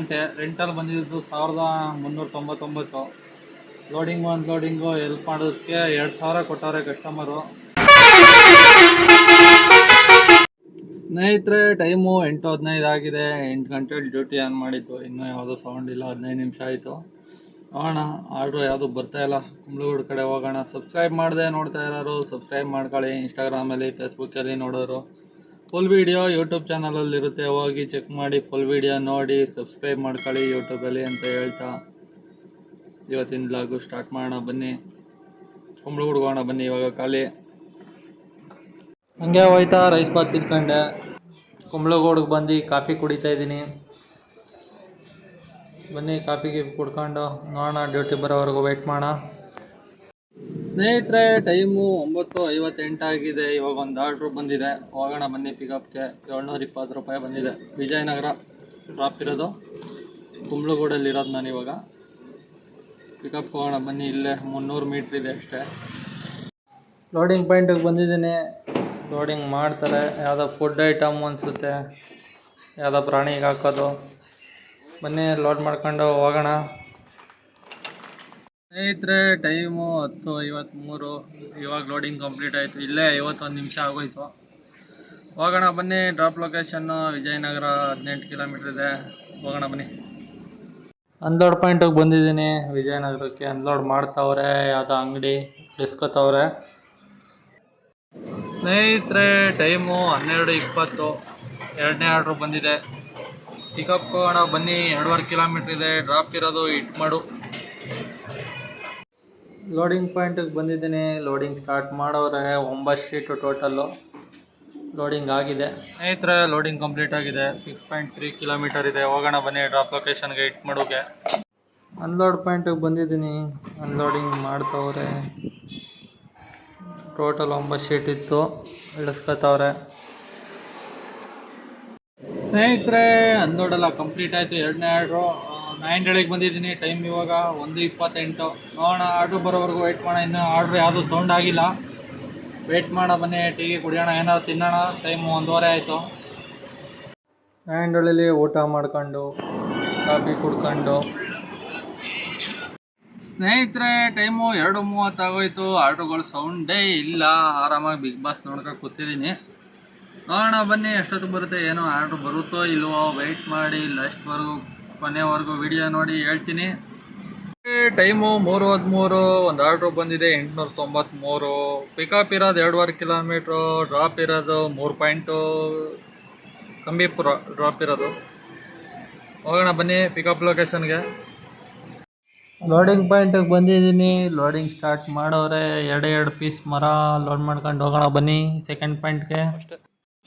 ಗಂಟೆ, ರೆಂಟಲ್ ಬಂದಿದ್ದು 1399. Loading unloading help ಮಾಡೋದಕ್ಕೆ 2000 ಕೊಟ್ಟವ್ರೆ ಕಸ್ಟಮರು. ಸ್ನೇಹಿತರೆ, ಟೈಮು 8:15 ಆಗಿದೆ. 8 ಗಂಟೆಲಿ ಡ್ಯೂಟಿ ಆನ್ ಮಾಡಿದ್ದು, ಇನ್ನೂ ಯಾವುದೋ ಸೌಂಡ್ ಇಲ್ಲ. 15 ನಿಮಿಷ ಆಯಿತು. ನೋಡೋಣ, ಆರ್ಡ್ರು ಯಾವುದು ಬರ್ತಾ ಇಲ್ಲ. ಕುಂಬ್ಳಗೂಡು ಕಡೆ ಹೋಗೋಣ. ಸಬ್ಸ್ಕ್ರೈಬ್ ಮಾಡಿದೆ ನೋಡ್ತಾ ಇರೋರು ಸಬ್ಸ್ಕ್ರೈಬ್ ಮಾಡ್ಕೊಳ್ಳಿ. ಇನ್ಸ್ಟಾಗ್ರಾಮಲ್ಲಿ, ಫೇಸ್ಬುಕ್ಕಲ್ಲಿ ನೋಡೋರು ಫುಲ್ ವೀಡಿಯೋ ಯೂಟ್ಯೂಬ್ ಚಾನಲಲ್ಲಿರುತ್ತೆ, ಹೋಗಿ ಚೆಕ್ ಮಾಡಿ. ಫುಲ್ ವೀಡಿಯೋ ನೋಡಿ ಸಬ್ಸ್ಕ್ರೈಬ್ ಮಾಡ್ಕೊಳ್ಳಿ ಯೂಟ್ಯೂಬಲ್ಲಿ ಅಂತ ಹೇಳ್ತಾ ಇವತ್ತಿನ ಬ್ಲಾಗು ಸ್ಟಾರ್ಟ್ ಮಾಡೋಣ ಬನ್ನಿ. ಕುಂಬ್ಳಗೂಡಿಗೆ ಹೋಗೋಣ ಬನ್ನಿ. ಇವಾಗ ಖಾಲಿ ಹಂಗೆ ಹೋಯ್ತಾ ರೈಸ್ ಬಾತ್ ತಿನ್ಕೊಂಡೆ. ಕುಂಬ್ಳಗೂಡಿಗೆ ಬಂದು ಕಾಫಿ ಕುಡಿತಾ ಇದ್ದೀನಿ. ಬನ್ನಿ ಕಾಫಿಗೆ ಕುಡ್ಕೊಂಡು ನೋಡೋಣ, ಡ್ಯೂಟಿ ಬರೋವರೆಗೂ ವೆಯ್ಟ್ ಮಾಡೋಣ. ಸ್ನೇಹಿತರೆ, ಟೈಮು 9:58 ಆಗಿದೆ. ಇವಾಗ ಒಂದು ಆರ್ಡ್ರು ಬಂದಿದೆ, ಹೋಗೋಣ ಬನ್ನಿ ಪಿಕಪ್ಗೆ. 720 ರೂಪಾಯಿ ಬಂದಿದೆ. ವಿಜಯನಗರ ಡ್ರಾಪ್ ಇರೋದು, ಕುಂಬ್ಳಗೂಡಲ್ಲಿರೋದು ನಾನು ಇವಾಗ. ಪಿಕಪ್ಗೆ ಹೋಗೋಣ ಬನ್ನಿ. ಇಲ್ಲೇ 300 ಮೀಟ್ರ್ ಇದೆ ಅಷ್ಟೇ. ಲೋಡಿಂಗ್ ಪಾಯಿಂಟಿಗೆ ಬಂದಿದ್ದೀನಿ. ಲೋಡಿಂಗ್ ಮಾಡ್ತಾರೆ. ಯಾವುದೋ ಫುಡ್ ಐಟಮ್ ಅನಿಸುತ್ತೆ, ಯಾವುದೋ ಪ್ರಾಣಿಗೆ ಹಾಕೋದು. ಬನ್ನಿ ಲೋಡ್ ಮಾಡ್ಕೊಂಡು ಹೋಗೋಣ. ಸ್ನೇಹಿತರೆ, ಟೈಮು 10:53. ಇವಾಗ ಲೋಡಿಂಗ್ ಕಂಪ್ಲೀಟ್ ಆಯಿತು. ಇಲ್ಲೇ 51 ನಿಮಿಷ ಆಗೋಯ್ತು. ಹೋಗೋಣ ಬನ್ನಿ. ಡ್ರಾಪ್ ಲೊಕೇಶನ್ನು ವಿಜಯನಗರ, 18 ಕಿಲೋಮೀಟ್ರ್ ಇದೆ. ಹೋಗೋಣ ಬನ್ನಿ. ಅನ್ಲೋಡ್ ಪಾಯಿಂಟಿಗೆ ಬಂದಿದ್ದೀನಿ ವಿಜಯನಗರಕ್ಕೆ. ಅನ್ಲೋಡ್ ಮಾಡ್ತಾವ್ರೆ, ಯಾವುದೋ ಅಂಗಡಿ ಇಸ್ಕೊತವ್ರೆ. ಸ್ನೇಹಿತರೆ, ಟೈಮು 12:20. ಎರಡನೇ ಆರ್ಡ್ರು ಬಂದಿದೆ. ಪಿಕಪ್ ಹೋಗೋಣ ಬನ್ನಿ. 2.5 ಕಿಲೋಮೀಟ್ರ್ ಇದೆ. ಡ್ರಾಪ್ ಇರೋದು ಇಟ್ಮಾಡು. ಲೋಡಿಂಗ್ ಪಾಯಿಂಟಿಗೆ ಬಂದಿದ್ದೀನಿ. ಲೋಡಿಂಗ್ ಸ್ಟಾರ್ಟ್ ಮಾಡೋರೆ. 9 ಶೀಟು ಟೋಟಲ್ಲು ಲೋಡಿಂಗ್ ಆಗಿದೆ. ಸ್ನೇಹಿತರೆ, ಲೋಡಿಂಗ್ ಕಂಪ್ಲೀಟ್ ಆಗಿದೆ. 6.3 ಕಿಲೋಮೀಟರ್ ಇದೆ. ಹೋಗೋಣ ಬನ್ನಿ ಡ್ರಾಪ್ ಲೊಕೇಶನ್ಗೆ ಇಟ್ಮಾಡುಗೆ. ಅನ್ಲೋಡ್ ಪಾಯಿಂಟಿಗೆ ಬಂದಿದ್ದೀನಿ. ಅನ್ಲೋಡಿಂಗ್ ಮಾಡ್ತವ್ರೆ. ಟೋಟಲ್ 9 ಶೀಟ್ ಇತ್ತು, ಇಳಿಸ್ಕೊತವ್ರೆ. ಸ್ನೇಹಿತರೆ, ಅನ್ಲೋಡೆಲ್ಲ ಕಂಪ್ಲೀಟ್ ಆಯಿತು. ಎರಡನೇ ಆರ್ಡ್ರು 9 ಬಂದಿದ್ದೀನಿ. ಟೈಮ್ ಇವಾಗ 1:28. ನೋಡೋಣ, ಆರ್ಡ್ರು ಬರೋವರೆಗೂ ವೆಯ್ಟ್ ಮಾಡೋಣ. ಇನ್ನೂ ಆರ್ಡ್ರು ಯಾವುದೂ ಸೌಂಡ್ ಆಗಿಲ್ಲ. ವೆಯ್ಟ್ ಮಾಡೋಣ ಬನ್ನಿ. ಟೀಗೆ ಕುಡಿಯೋಣ, ಏನಾದ್ರು ತಿನ್ನೋಣ. ಟೈಮು 1:15 ಆಯಿತು. 9 ಊಟ ಮಾಡ್ಕೊಂಡು ಕಾಫಿ ಕುಡ್ಕೊಂಡು. ಸ್ನೇಹಿತರೆ, ಟೈಮು 2:30 ಆಗೋಯ್ತು. ಆರ್ಡ್ರುಗಳು ಸೌಂಡೇ ಇಲ್ಲ. ಆರಾಮಾಗಿ ಬಿಗ್ ಬಾಸ್ ನೋಡ್ಕೊಂಡು ಕೂತಿದ್ದೀನಿ. ನೋಡೋಣ ಬನ್ನಿ ಎಷ್ಟೊತ್ತಿಗೆ ಬರುತ್ತೆ, ಏನೋ ಆರ್ಡ್ರು ಬರುತ್ತೋ ಇಲ್ವೋ. ವೆಯ್ಟ್ ಮಾಡಿ ಲಾಸ್ಟ್ವರೆಗೂ, ಕೊನೆವರೆಗೂ ವಿಡಿಯೋ ನೋಡಿ ಹೇಳ್ತೀನಿ. ಟೈಮು 3:13. ಒಂದು ಆರ್ಡ್ರು ಬಂದಿದೆ 893. ಪಿಕಪ್ ಇರೋದು 2.5 ಕಿಲೋಮೀಟ್ರು. ಡ್ರಾಪ್ ಇರೋದು 3 ಪಾಯಿಂಟು ಕಂಬಿಪುರ ಡ್ರಾಪ್ ಇರೋದು. ಹೋಗೋಣ ಬನ್ನಿ ಪಿಕಪ್ ಲೊಕೇಶನ್ಗೆ. ಲೋಡಿಂಗ್ ಪಾಯಿಂಟಿಗೆ ಬಂದಿದ್ದೀನಿ. ಲೋಡಿಂಗ್ ಸ್ಟಾರ್ಟ್ ಮಾಡೋರೆ. 2 ಪೀಸ್ ಮರ ಲೋಡ್ ಮಾಡ್ಕೊಂಡು ಹೋಗೋಣ ಬನ್ನಿ ಸೆಕೆಂಡ್ ಪಾಯಿಂಟ್ಗೆ.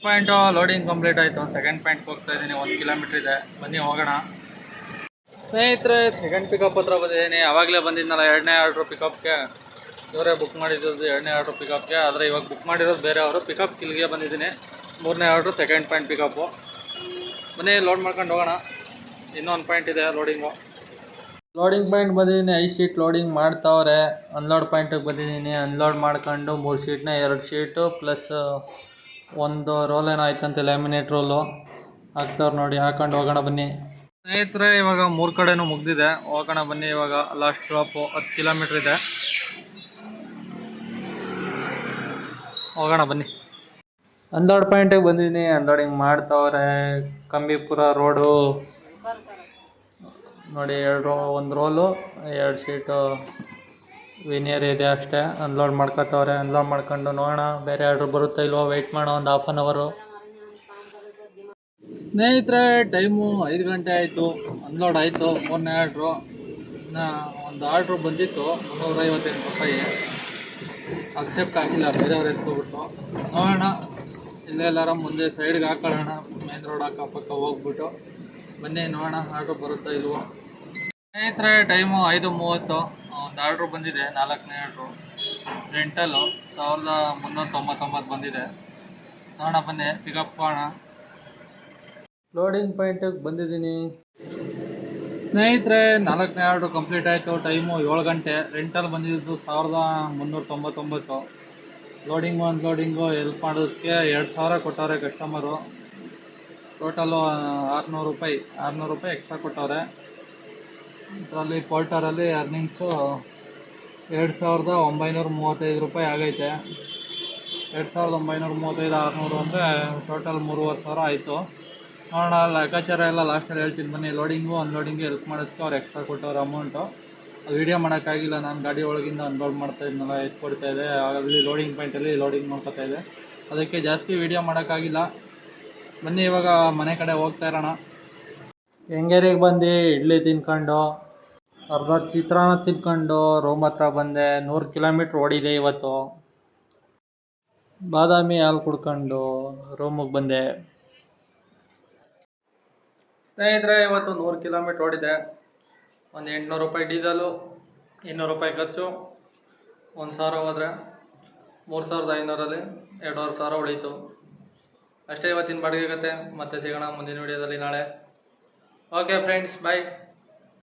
ಪಾಯಿಂಟು ಲೋಡಿಂಗ್ ಕಂಪ್ಲೀಟ್ ಆಯಿತು. ಸೆಕೆಂಡ್ ಪಾಯಿಂಟ್ಗೆ ಹೋಗ್ತಾ ಇದ್ದೀನಿ. 1 ಕಿಲೋಮೀಟ್ರ್ ಇದೆ. ಬನ್ನಿ ಹೋಗೋಣ. ಸ್ನೇಹಿತರೆ, ಸೆಕೆಂಡ್ ಪಿಕಪ್ ಹತ್ರ ಬಂದಿದ್ದೀನಿ. ಆವಾಗಲೇ ಬಂದಿದ್ನಲ್ಲ ಎರಡನೇ ಆರ್ಡ್ರು ಪಿಕಪ್ಗೆ. ಇವರೇ ಬುಕ್ ಮಾಡಿದ್ದು ಎರಡನೇ ಆರ್ಡ್ರು ಪಿಕಪ್ಗೆ. ಆದರೆ ಇವಾಗ ಬುಕ್ ಮಾಡಿರೋದು ಬೇರೆ ಅವರು. ಪಿಕಪ್ ಇಲ್ಲಿಗೆ ಬಂದಿದ್ದೀನಿ. 3ನೇ ಆರ್ಡ್ರು ಸೆಕೆಂಡ್ ಪಾಯಿಂಟ್ ಪಿಕಪ್ಪು. ಬನ್ನಿ ಲೋಡ್ ಮಾಡ್ಕೊಂಡು ಹೋಗೋಣ. ಇನ್ನೊಂದು ಪಾಯಿಂಟ್ ಇದೆ ಲೋಡಿಂಗು. ಲೋಡಿಂಗ್ ಪಾಯಿಂಟ್ ಬಂದಿದ್ದೀನಿ. 5 ಶೀಟ್ ಲೋಡಿಂಗ್ ಮಾಡ್ತಾವ್ರೆ. ಅನ್ಲೋಡ್ ಪಾಯಿಂಟಿಗೆ ಬಂದಿದ್ದೀನಿ. ಅನ್ಲೋಡ್ ಮಾಡ್ಕೊಂಡು 3 ಶೀಟ್ನ 2 ಶೀಟು ಪ್ಲಸ್ ಒಂದು ರೋಲ್ ಏನೋ ಆಯ್ತಂತೆ, ಲ್ಯಾಮಿನೇಟ್ ರೋಲು ಹಾಕ್ತವ್ರು ನೋಡಿ. ಹಾಕೊಂಡು ಹೋಗೋಣ ಬನ್ನಿ. ಸ್ನೇಹಿತರೆ, ಇವಾಗ 3 ಕಡೆನೂ ಮುಗ್ದಿದೆ. ಹೋಗೋಣ ಬನ್ನಿ. ಇವಾಗ ಲಾಸ್ಟ್ ಡ್ರಾಪು 10 ಕಿಲೋಮೀಟ್ರ್ ಇದೆ. ಹೋಗೋಣ ಬನ್ನಿ. ಅನ್ಲೋಡ್ ಪಾಯಿಂಟಿಗೆ ಬಂದಿದ್ದೀನಿ. ಅನ್ಲೋಡಿಂಗ್ ಮಾಡ್ತಾವ್ರೆ. ಕಂಬಿಪುರ ರೋಡು ನೋಡಿ. ಒಂದು ರೋಲು 2 ಶೀಟು ವಿನಿಯರ್ ಇದೆ ಅಷ್ಟೇ. ಅನ್ಲೋಡ್ ಮಾಡ್ಕೊತವ್ರೆ. ಅನ್ಲೋಡ್ ಮಾಡ್ಕೊಂಡು ನೋಡೋಣ ಬೇರೆ ಆರ್ಡ್ರು ಬರುತ್ತಾ ಇಲ್ವೋ. ವೆಯ್ಟ್ ಮಾಡೋ ಒಂದು ಹಾಫ್ ಆನ್ ಅವರು. ಸ್ನೇಹಿತರೆ, ಟೈಮು 5 ಗಂಟೆ ಆಯಿತು. ಅನ್ಲೋಡ್ ಆಯಿತು 3ನೇ ಆರ್ಡ್ರು. ಇನ್ನು ಒಂದು ಆರ್ಡ್ರು ಬಂದಿತ್ತು 358 ರೂಪಾಯಿ. ಅಕ್ಸೆಪ್ಟ್ ಆಗಿಲ್ಲ, ಬೇರೆಯವ್ರು ಎತ್ಕೊಬಿಟ್ಟು. ನೋಡೋಣ, ಇಲ್ಲೆಲ್ಲಾರ ಮುಂದೆ ಸೈಡ್ಗೆ ಹಾಕೊಳ್ಳೋಣ. ಮೇನ್ ರೋಡ್ ಅಕ್ಕಪಕ್ಕ ಹೋಗ್ಬಿಟ್ಟು ಬನ್ನಿ ನೋಡೋಣ ಆರ್ಡ್ರು ಬರುತ್ತಾ ಇಲ್ವೋ. ಸ್ನೇಹಿತರೆ, ಟೈಮು 5:30. ಒಂದು ಆರ್ಡ್ರು ಬಂದಿದೆ, 4ನೇ ಆರ್ಡ್ರು. ರೆಂಟಲ್ಲು 1399 ಬಂದಿದೆ. ನೋಡೋಣ ಬನ್ನಿ ಪಿಕಪ್ ಹೋಗೋಣ. ಲೋಡಿಂಗ್ ಪಾಯಿಂಟಿಗೆ ಬಂದಿದ್ದೀನಿ. ಸ್ನೇಹಿತರೆ, 4ನೇ ಆರ್ಡ್ರು ಕಂಪ್ಲೀಟ್ ಆಯಿತು. ಟೈಮು 7 ಗಂಟೆ. ರೆಂಟಲ್ ಬಂದಿದ್ದು 1399. ಲೋಡಿಂಗು ಅನ್ಲೋಡಿಂಗು ಹೆಲ್ಪ್ ಮಾಡೋದಕ್ಕೆ 2000 ಕೊಟ್ಟವ್ರೆ ಕಸ್ಟಮರು. ಟೋಟಲು 600 ರೂಪಾಯಿ 600 ರೂಪಾಯಿ ಎಕ್ಸ್ಟ್ರಾ ಕೊಟ್ಟವ್ರೆ. ಇದರಲ್ಲಿ ಪೋರ್ಟರಲ್ಲಿ ಅರ್ನಿಂಗ್ಸು 2935 ರೂಪಾಯಿ ಆಗೈತೆ. 2935 600 ಅಂದರೆ ಟೋಟಲ್ 3500 ಆಯಿತು. ನೋಡೋಣ, ಲೆಕ್ಕಾಚಾರ ಎಲ್ಲ ಲಾಸ್ಟಲ್ಲಿ ಹೇಳ್ತೀನಿ ಬನ್ನಿ. ಲೋಡಿಂಗು ಅನ್ಲೋಡಿಂಗು ಹೆಲ್ಪ್ ಮಾಡೋದಕ್ಕೆ ಅವ್ರು ಎಕ್ಸ್ಟ್ರಾ ಕೊಟ್ಟವ್ರು ಅಮೌಂಟು. ಅದು ವೀಡಿಯೋ ಮಾಡೋಕ್ಕಾಗಿಲ್ಲ, ನಾನು ಗಾಡಿ ಒಳಗಿಂದ ಅನ್ಲೋಡ್ ಮಾಡ್ತಾ ಇದ್ನಲ್ಲ, ಎತ್ಕೊಡ್ತಾಯಿದ್ದೆ, ಅಲ್ಲಿ ಲೋಡಿಂಗ್ ಪಾಯಿಂಟಲ್ಲಿ ಲೋಡಿಂಗ್ ಮಾಡ್ಕೊತಾ ಇದೆ, ಅದಕ್ಕೆ ಜಾಸ್ತಿ ವೀಡಿಯೋ ಮಾಡೋಕ್ಕಾಗಿಲ್ಲ. ಬನ್ನಿ ಇವಾಗ ಮನೆ ಕಡೆ ಹೋಗ್ತಾ ಇರೋಣ. ಕೆಂಗೇರಿಗೆ ಬಂದು ಇಡ್ಲಿ ತಿನ್ಕೊಂಡು ಅರ್ಧ ಚಿತ್ರಾನ್ನ ತಿನ್ಕೊಂಡು ರೂಮ್ ಹತ್ರ ಬಂದೆ. 100 ಕಿಲೋಮೀಟ್ರ್ ಓಡಿದೆ ಇವತ್ತು. ಬಾದಾಮಿ ಹಾಲು ಕುಡ್ಕೊಂಡು ರೂಮಿಗೆ ಬಂದೆ. ಸ್ನೇಹಿತರೆ, ಇವತ್ತು 100 ಕಿಲೋಮೀಟ್ರ್ ಓಡಿದೆ. ಒಂದು 800 ರೂಪಾಯಿ ಡೀಸಲು, 200 ರೂಪಾಯಿ ಖರ್ಚು, 1000 ಹೋದರೆ 3500ರಲ್ಲಿ 2500 ಉಳೀತು. ಅಷ್ಟೇ ಇವತ್ತಿನ ಬಾಡಿಗೆ ಕತೆ. ಮತ್ತೆ ಸಿಗೋಣ ಮುಂದಿನ ವೀಡಿಯೋದಲ್ಲಿ ನಾಳೆ. ಓಕೆ ಫ್ರೆಂಡ್ಸ್, ಬಾಯ್.